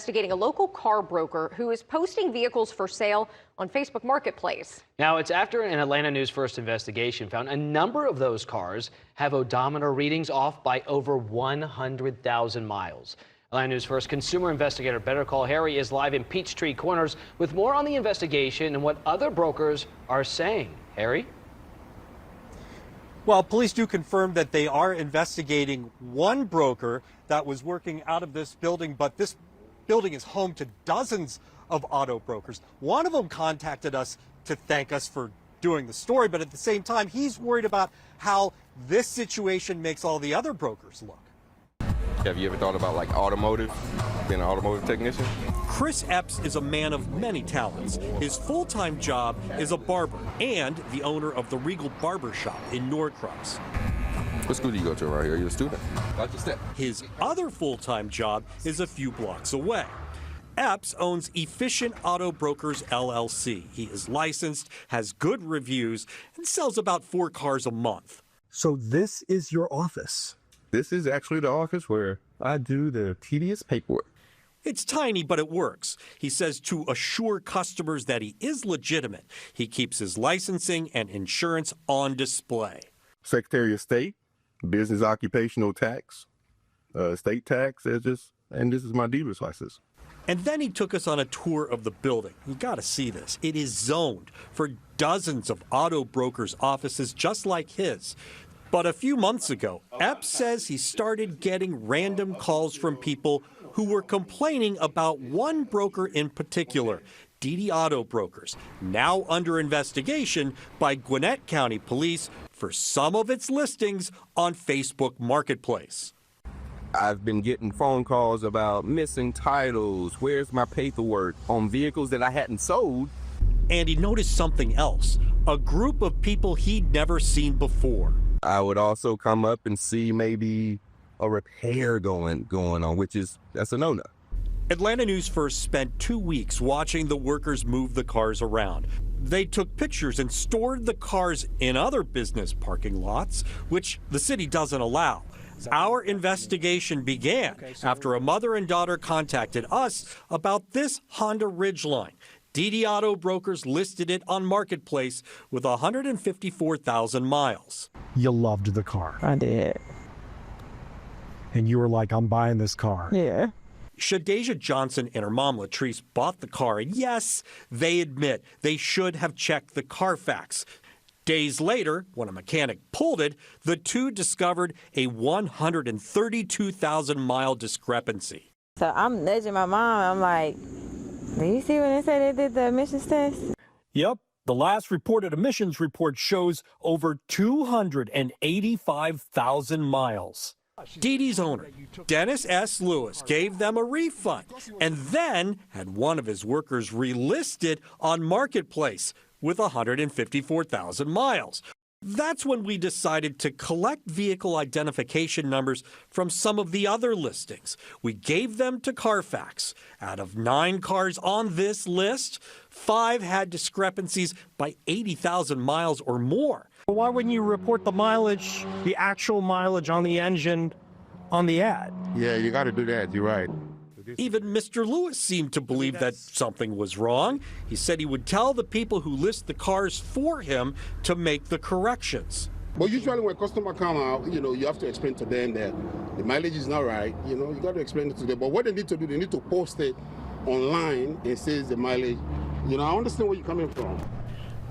Investigating a local car broker who is posting vehicles for sale on Facebook Marketplace. Now, it's after an Atlanta News First investigation found a number of those cars have odometer readings off by over 100,000 miles. Atlanta News First consumer investigator Better Call Harry is live in Peachtree Corners with more on the investigation and what other brokers are saying. Harry? Well, police do confirm that they are investigating one broker that was working out of this building, but this building is home to dozens of auto brokers. One of them contacted us to thank us for doing the story, but at the same time, he's worried about how this situation makes all the other brokers look. Have you ever thought about like automotive, being an automotive technician? Chris Epps is a man of many talents. His full-time job is a barber and the owner of the Regal Barber Shop in Norcross. What school do you go to right here? Are you a student? His other full-time job is a few blocks away. Epps owns Efficient Auto Brokers LLC. He is licensed, has good reviews, and sells about 4 cars a month. So this is your office? This is actually the office where I do the tedious paperwork. It's tiny, but it works. He says to assure customers that he is legitimate, he keeps his licensing and insurance on display. Secretary of State, business occupational tax, state tax, and this is my dealer's license. And then he took us on a tour of the building. You got to see this. It is zoned for dozens of auto brokers' offices just like his. But a few months ago, Epps says he started getting random calls from people who were complaining about one broker in particular, DD Auto Brokers, now under investigation by Gwinnett County Police for some of its listings on Facebook Marketplace. I've been getting phone calls about missing titles, where's my paperwork, on vehicles that I hadn't sold. And he noticed something else, a group of people he'd never seen before. I would also come up and see maybe a repair going on, that's a no-no. Atlanta News First spent 2 weeks watching the workers move the cars around. They took pictures and stored the cars in other business parking lots, which the city doesn't allow. Our investigation began after a mother and daughter contacted us about this Honda Ridgeline. DD Auto Brokers listed it on Marketplace with 154,000 miles. You loved the car. I did. And you were like, I'm buying this car. Yeah. Shadeja Johnson and her mom Latrice bought the car, and yes, they admit they should have checked the Carfax. Days later, when a mechanic pulled it, the two discovered a 132,000-mile discrepancy. So I'm nudging my mom. I'm like, do you see when they say they did the emissions test? Yep. The last reported emissions report shows over 285,000 miles. Dee Dee's owner, Dennis S. Lewis, gave them a refund and then had one of his workers relisted on Marketplace with 154,000 miles. That's when we decided to collect vehicle identification numbers from some of the other listings. We gave them to Carfax. Out of 9 cars on this list, 5 had discrepancies by 80,000 miles or more. Why wouldn't you report the mileage, the actual mileage on the engine on the ad? Yeah, you got to do that. You're right. Even Mr. Lewis seemed to believe that something was wrong. He said he would tell the people who list the cars for him to make the corrections. But usually when a customer come out, you have to explain to them that the mileage is not right. You got to explain it to them. But what they need to do, they need to post it online and says the mileage. I understand where you're coming from.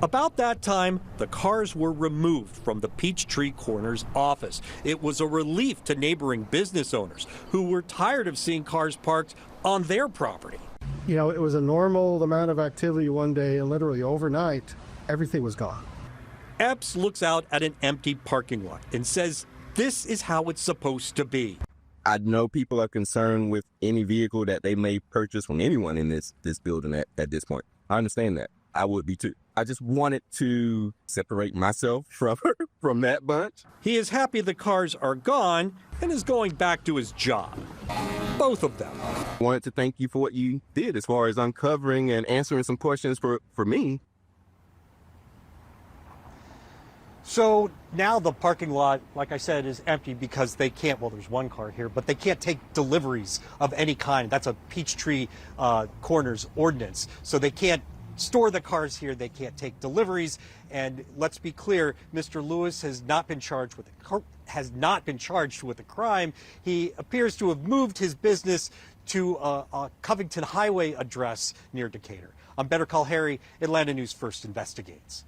About that time, the cars were removed from the Peachtree Corners office. It was a relief to neighboring business owners who were tired of seeing cars parked on their property. It was a normal amount of activity one day, and literally overnight, everything was gone. Epps looks out at an empty parking lot and says this is how it's supposed to be. I know people are concerned with any vehicle that they may purchase from anyone in this building at this point. I understand that. I would be too. I just wanted to separate myself from that bunch. He is happy the cars are gone and is going back to his job. Both of them. I wanted to thank you for what you did as far as uncovering and answering some questions for me. So now the parking lot, like I said, is empty because they can't, well, there's one car here, but they can't take deliveries of any kind. That's a Peachtree Corners ordinance. So they can't store the cars here. They can't take deliveries. And let's be clear, Mr. Lewis has not been charged with a crime. He appears to have moved his business to a Covington Highway address near Decatur. I'm Better Call Harry. Atlanta News First investigates.